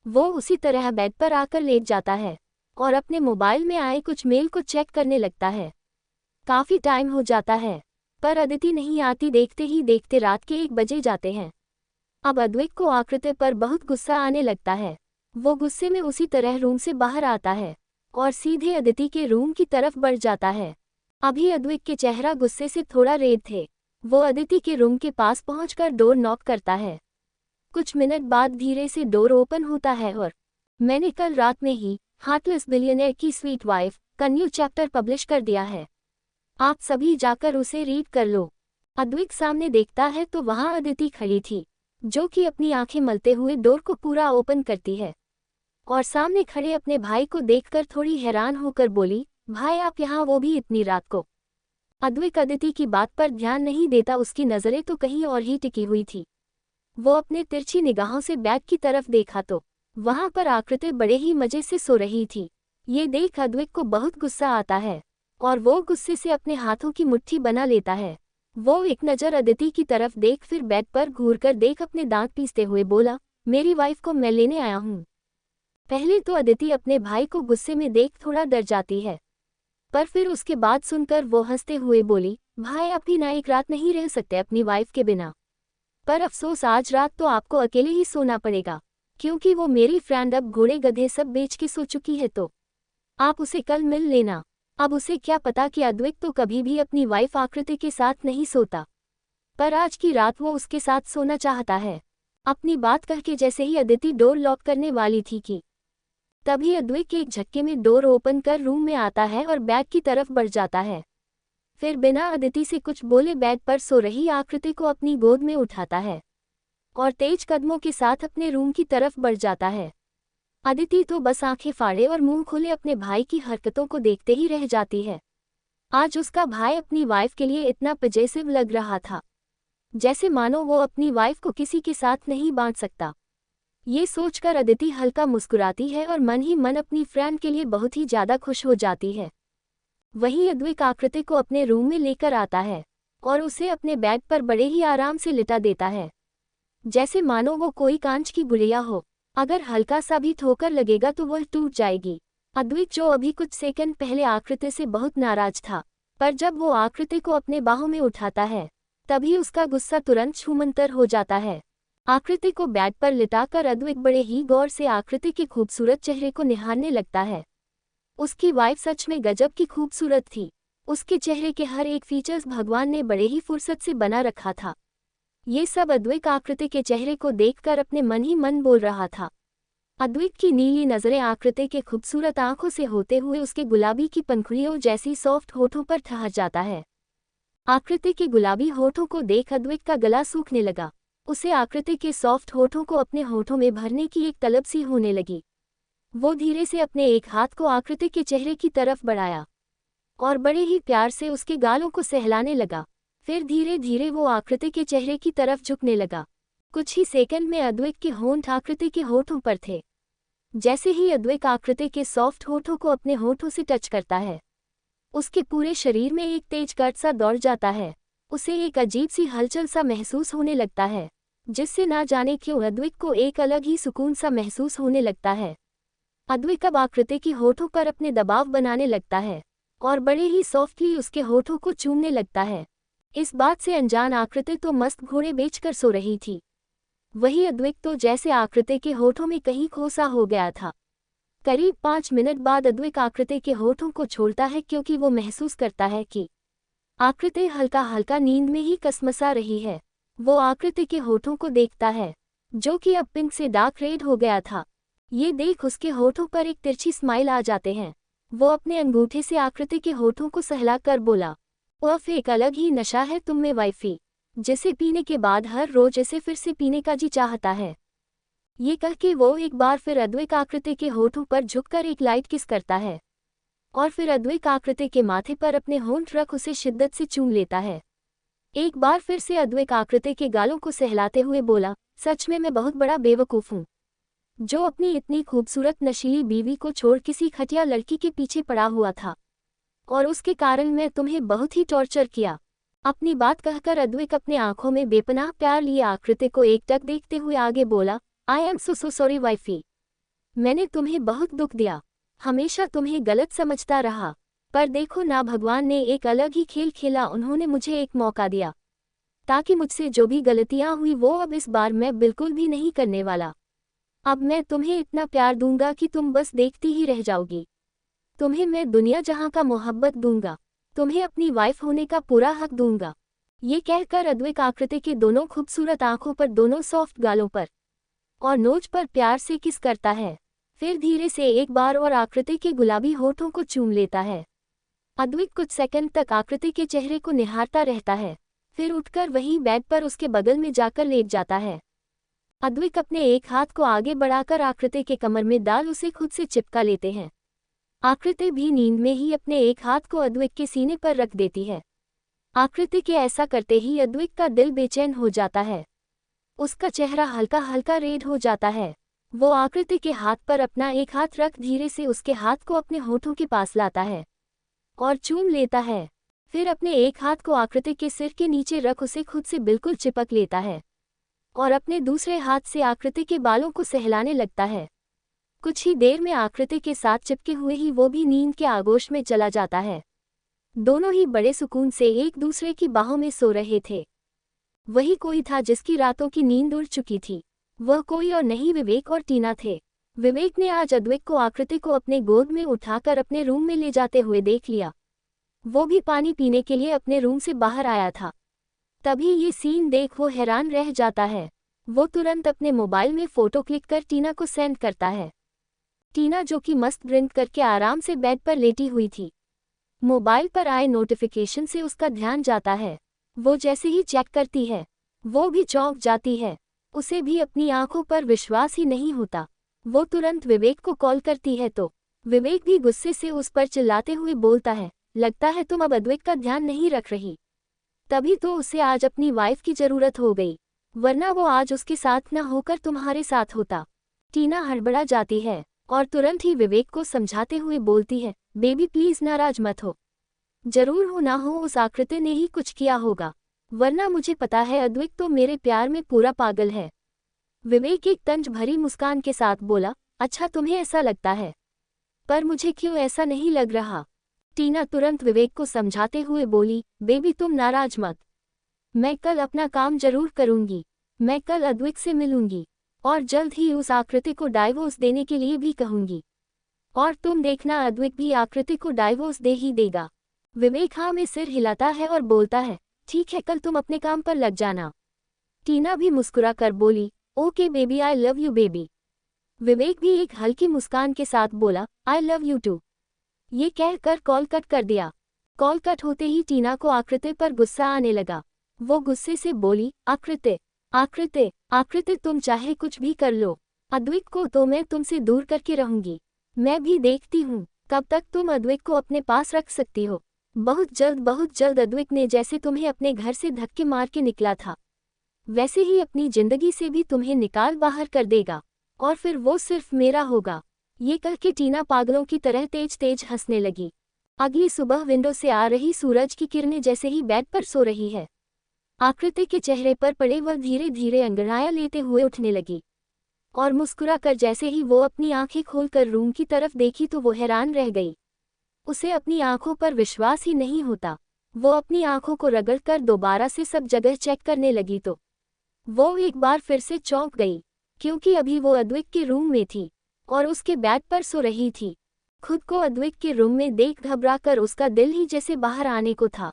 वो उसी तरह बेड पर आकर लेट जाता है और अपने मोबाइल में आए कुछ मेल को चेक करने लगता है। काफ़ी टाइम हो जाता है पर अदिति नहीं आती। देखते ही देखते रात के 1 बजे जाते हैं। अब अद्विक को आकृति पर बहुत गुस्सा आने लगता है। वो गुस्से में उसी तरह रूम से बाहर आता है और सीधे अदिति के रूम की तरफ बढ़ जाता है। अभी अद्विक के चेहरा गुस्से से थोड़ा रेड थे। वो अदिति के रूम के पास पहुंचकर डोर नॉक करता है। कुछ मिनट बाद धीरे से डोर ओपन होता है और मैंने कल रात में ही हार्टलेस बिलियनेयर की स्वीट वाइफ का न्यू चैप्टर पब्लिश कर दिया है। आप सभी जाकर उसे रीड कर लो। अद्विक सामने देखता है तो वहां अदिति खड़ी थी जो कि अपनी आंखें मलते हुए डोर को पूरा ओपन करती है और सामने खड़े अपने भाई को देखकर थोड़ी हैरान होकर बोली, भाई आप यहाँ, वो भी इतनी रात को? अद्विक अदिति की बात पर ध्यान नहीं देता। उसकी नज़रें तो कहीं और ही टिकी हुई थी। वो अपने तिरछी निगाहों से बैग की तरफ देखा तो वहां पर आकृति बड़े ही मजे से सो रही थी। ये देख अद्विक को बहुत गुस्सा आता है और वो गुस्से से अपने हाथों की मुट्ठी बना लेता है। वो एक नज़र अदिति की तरफ देख फिर बेड पर घूरकर देख अपने दांत पीसते हुए बोला, मेरी वाइफ को मैं लेने आया हूँ। पहले तो अदिति अपने भाई को गुस्से में देख थोड़ा डर जाती है, पर फिर उसके बाद सुनकर वो हंसते हुए बोली, भाई आप ही ना एक रात नहीं रह सकते अपनी वाइफ के बिना। पर अफसोस आज रात तो आपको अकेले ही सोना पड़ेगा, क्योंकि वो मेरी फ्रेंड अब घोड़े गधे सब बेच के सो चुकी है, तो आप उसे कल मिल लेना। अब उसे क्या पता कि अद्वैत तो कभी भी अपनी वाइफ आकृति के साथ नहीं सोता, पर आज की रात वो उसके साथ सोना चाहता है। अपनी बात कह के जैसे ही अदिति डोर लॉक करने वाली थी कि तभी अद्वैत एक झटके में डोर ओपन कर रूम में आता है और बेड की तरफ बढ़ जाता है। फिर बिना अदिति से कुछ बोले बेड पर सो रही आकृति को अपनी गोद में उठाता है और तेज कदमों के साथ अपने रूम की तरफ बढ़ जाता है। अदिति तो बस आंखें फाड़े और मुंह खोले अपने भाई की हरकतों को देखते ही रह जाती है। आज उसका भाई अपनी वाइफ के लिए इतना पजेसिव लग रहा था, जैसे मानो वो अपनी वाइफ को किसी के साथ नहीं बांट सकता। ये सोचकर अदिति हल्का मुस्कुराती है और मन ही मन अपनी फ्रेंड के लिए बहुत ही ज्यादा खुश हो जाती है। वहीं अद्वैत आकृति को अपने रूम में लेकर आता है और उसे अपने बेड पर बड़े ही आराम से लिटा देता है, जैसे मानो वो कोई कांच की गुड़िया हो, अगर हल्का सा भी ठोकर लगेगा तो वह टूट जाएगी। अद्वैत जो अभी कुछ सेकंड पहले आकृति से बहुत नाराज था, पर जब वो आकृति को अपने बाहों में उठाता है तभी उसका गुस्सा तुरंत छूमंतर हो जाता है। आकृति को बेड पर लिटाकर अद्वैत बड़े ही गौर से आकृति के खूबसूरत चेहरे को निहारने लगता है। उसकी वाइफ सच में गजब की खूबसूरत थी। उसके चेहरे के हर एक फीचर्स भगवान ने बड़े ही फुर्सत से बना रखा था। ये सब अद्वैत आकृति के चेहरे को देखकर अपने मन ही मन बोल रहा था। अद्वैत की नीली नजरें आकृति के खूबसूरत आंखों से होते हुए उसके गुलाबी की पंखुड़ियों जैसी सॉफ्ट होठों पर ठहर जाता है। आकृति के गुलाबी होठों को देख अद्वैत का गला सूखने लगा। उसे आकृति के सॉफ्ट होठों को अपने होठों में भरने की एक तलब सी होने लगी। वो धीरे से अपने एक हाथ को आकृति के चेहरे की तरफ बढ़ाया और बड़े ही प्यार से उसके गालों को सहलाने लगा। फिर धीरे धीरे वो आकृति के चेहरे की तरफ झुकने लगा। कुछ ही सेकंड में अद्वैत के होंठ आकृति के होठों पर थे। जैसे ही अद्वैत आकृति के सॉफ्ट होठों को अपने होठों से टच करता है, उसके पूरे शरीर में एक तेज कर्ट सा दौड़ जाता है। उसे एक अजीब सी हलचल सा महसूस होने लगता है, जिससे ना जाने क्यों अद्वैत को एक अलग ही सुकून सा महसूस होने लगता है। अद्वैत अब आकृति की होठों पर अपने दबाव बनाने लगता है और बड़े ही सॉफ्टली उसके होठों को चूमने लगता है। इस बात से अनजान आकृति तो मस्त घोड़े बेचकर सो रही थी, वही अद्वैत तो जैसे आकृति के होठों में कहीं खोसा हो गया था। करीब 5 मिनट बाद अद्वैत आकृति के होठों को छोड़ता है, क्योंकि वो महसूस करता है कि आकृति हल्का हल्का नींद में ही कसमसा रही है। वो आकृति के होठों को देखता है, जो कि अब पिंक से डार्क रेड हो गया था। ये देख उसके होठों पर एक तिरछी स्माइल आ जाते हैं। वो अपने अंगूठे से आकृति के होठों को सहला कर बोला, उफ, एक अलग ही नशा है तुम में वाइफी, जिसे पीने के बाद हर रोज इसे फिर से पीने का जी चाहता है। ये कह के वो एक बार फिर अद्वैत आकृति के होठों पर झुककर एक लाइट किस करता है और फिर अद्वैत आकृति के माथे पर अपने होंठ रख उसे शिद्दत से चूम लेता है। एक बार फिर से अद्वैत आकृति के गालों को सहलाते हुए बोला, सच में मैं बहुत बड़ा बेवकूफ़ हूँ, जो अपनी इतनी खूबसूरत नशीली बीवी को छोड़ किसी खटिया लड़की के पीछे पड़ा हुआ था, और उसके कारण मैं तुम्हें बहुत ही टॉर्चर किया। अपनी बात कहकर अद्वैत अपने आंखों में बेपनाह प्यार लिए आकृति को एकटक देखते हुए आगे बोला, I am so sorry wifey, मैंने तुम्हें बहुत दुख दिया, हमेशा तुम्हें गलत समझता रहा, पर देखो ना, भगवान ने एक अलग ही खेल खेला। उन्होंने मुझे एक मौका दिया ताकि मुझसे जो भी गलतियां हुई वो अब इस बार मैं बिल्कुल भी नहीं करने वाला। अब मैं तुम्हें इतना प्यार दूंगा कि तुम बस देखती ही रह जाओगी। तुम्हें मैं दुनिया जहां का मोहब्बत दूंगा, तुम्हें अपनी वाइफ होने का पूरा हक दूंगा। ये कहकर अद्वैत आकृति के दोनों खूबसूरत आंखों पर, दोनों सॉफ्ट गालों पर और नोच पर प्यार से किस करता है। फिर धीरे से एक बार और आकृति के गुलाबी होठों को चूम लेता है। अद्वैत कुछ सेकंड तक आकृति के चेहरे को निहारता रहता है, फिर उठकर वहीं बेड पर उसके बगल में जाकर लेट जाता है। अद्वैत अपने एक हाथ को आगे बढ़ाकर आकृति के कमर में डाल उसे खुद से चिपका लेते हैं। आकृति भी नींद में ही अपने एक हाथ को अद्वैत के सीने पर रख देती है। आकृति के ऐसा करते ही अद्वैत का दिल बेचैन हो जाता है। उसका चेहरा हल्का हल्का रेड हो जाता है। वो आकृति के हाथ पर अपना एक हाथ रख धीरे से उसके हाथ को अपने होठों के पास लाता है और चूम लेता है। फिर अपने एक हाथ को आकृति के सिर के नीचे रख उसे खुद से बिल्कुल चिपक लेता है और अपने दूसरे हाथ से आकृति के बालों को सहलाने लगता है। कुछ ही देर में आकृति के साथ चिपके हुए ही वो भी नींद के आगोश में चला जाता है। दोनों ही बड़े सुकून से एक दूसरे की बाहों में सो रहे थे। वही कोई था जिसकी रातों की नींद उड़ चुकी थी। वह कोई और नहीं विवेक और टीना थे। विवेक ने आज अद्वैत को आकृति को अपने गोद में उठाकर अपने रूम में ले जाते हुए देख लिया। वो भी पानी पीने के लिए अपने रूम से बाहर आया था। तभी ये सीन देख वो हैरान रह जाता है। वो तुरंत अपने मोबाइल में फोटो क्लिक कर टीना को सेंड करता है। टीना जो कि मस्त ड्रिंक करके आराम से बेड पर लेटी हुई थी। मोबाइल पर आए नोटिफिकेशन से उसका ध्यान जाता है। वो जैसे ही चेक करती है वो भी चौंक जाती है। उसे भी अपनी आंखों पर विश्वास ही नहीं होता। वो तुरंत विवेक को कॉल करती है तो विवेक भी गुस्से से उस पर चिल्लाते हुए बोलता है, लगता है तुम अब अद्वैत का ध्यान नहीं रख रही। तभी तो उसे आज अपनी वाइफ की जरूरत हो गई, वरना वो आज उसके साथ न होकर तुम्हारे साथ होता। टीना हड़बड़ा जाती है और तुरंत ही विवेक को समझाते हुए बोलती है, बेबी प्लीज नाराज मत हो। जरूर हो ना हो उस आकृति ने ही कुछ किया होगा, वरना मुझे पता है अद्वैत तो मेरे प्यार में पूरा पागल है। विवेक एक तंज भरी मुस्कान के साथ बोला, अच्छा तुम्हें ऐसा लगता है, पर मुझे क्यों ऐसा नहीं लग रहा। टीना तुरंत विवेक को समझाते हुए बोली, बेबी तुम नाराज मत, मैं कल अपना काम जरूर करूंगी। मैं कल अद्वैत से मिलूंगी और जल्द ही उस आकृति को डाइवोर्स देने के लिए भी कहूंगी, और तुम देखना अद्वैत भी आकृति को डाइवोर्स दे ही देगा। विवेक हाँ में सिर हिलाता है और बोलता है, ठीक है कल तुम अपने काम पर लग जाना। टीना भी मुस्कुरा कर बोली, okay baby I love you baby. Vivek भी एक हल्की मुस्कान के साथ बोला, आई लव यू टू। ये कहकर कॉल कट कर दिया। कॉल कट होते ही टीना को आकृति पर गुस्सा आने लगा। वो गुस्से से बोली, आकृति आकृति आकृति तुम चाहे कुछ भी कर लो, अद्वैत को तो मैं तुमसे दूर करके रहूंगी। मैं भी देखती हूँ कब तक तुम अद्वैत को अपने पास रख सकती हो। बहुत जल्द अद्वैत ने जैसे तुम्हें अपने घर से धक्के मार के निकला था, वैसे ही अपनी जिंदगी से भी तुम्हें निकाल बाहर कर देगा, और फिर वो सिर्फ मेरा होगा। ये कह के टीना पागलों की तरह तेज तेज हंसने लगी। अगली सुबह विंडो से आ रही सूरज की किरणें जैसे ही बेड पर सो रही है, आकृति के चेहरे पर पड़े वह धीरे धीरे अंगड़ाइयां लेते हुए उठने लगी, और मुस्कुरा कर जैसे ही वो अपनी आंखें खोलकर रूम की तरफ देखी तो वो हैरान रह गई। उसे अपनी आंखों पर विश्वास ही नहीं होता। वो अपनी आंखों को रगड़कर दोबारा से सब जगह चेक करने लगी तो वो एक बार फिर से चौंक गई, क्योंकि अभी वो अद्वैत के रूम में थी और उसके बेड पर सो रही थी। खुद को अद्वैत के रूम में देख घबराकर उसका दिल ही जैसे बाहर आने को था।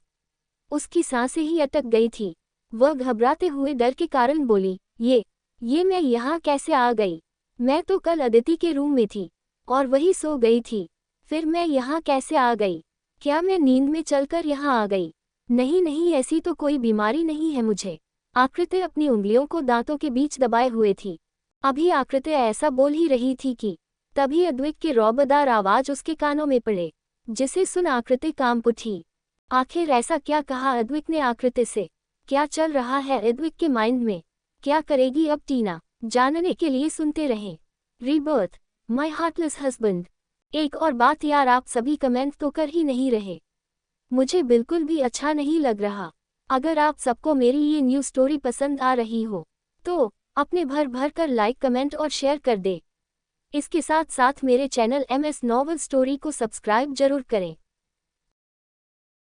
उसकी सांसें ही अटक गई थी। वह घबराते हुए डर के कारण बोली, ये मैं यहाँ कैसे आ गई? मैं तो कल अदिति के रूम में थी और वही सो गई थी, फिर मैं यहाँ कैसे आ गई? क्या मैं नींद में चलकर यहाँ आ गई? नहीं ऐसी तो कोई बीमारी नहीं है मुझे। आकृति अपनी उंगलियों को दांतों के बीच दबाए हुए थी। अभी आकृति ऐसा बोल ही रही थी कि तभी अद्वैत की रौबदार आवाज उसके कानों में पड़े, जिसे सुन आकृति कांप उठी। आखिर ऐसा क्या कहा अद्वैत ने आकृति से? क्या चल रहा है अद्वैत के माइंड में? क्या करेगी अब टीना? जानने के लिए सुनते रहें रीबर्थ, माय हार्टलेस हस्बैंड। एक और बात यार, आप सभी कमेंट तो कर ही नहीं रहे, मुझे बिल्कुल भी अच्छा नहीं लग रहा। अगर आप सबको मेरी ये न्यू स्टोरी पसंद आ रही हो तो अपने भर कर लाइक कमेंट और शेयर कर दे। इसके साथ साथ मेरे चैनल MS नॉवल स्टोरी को सब्सक्राइब जरूर करें।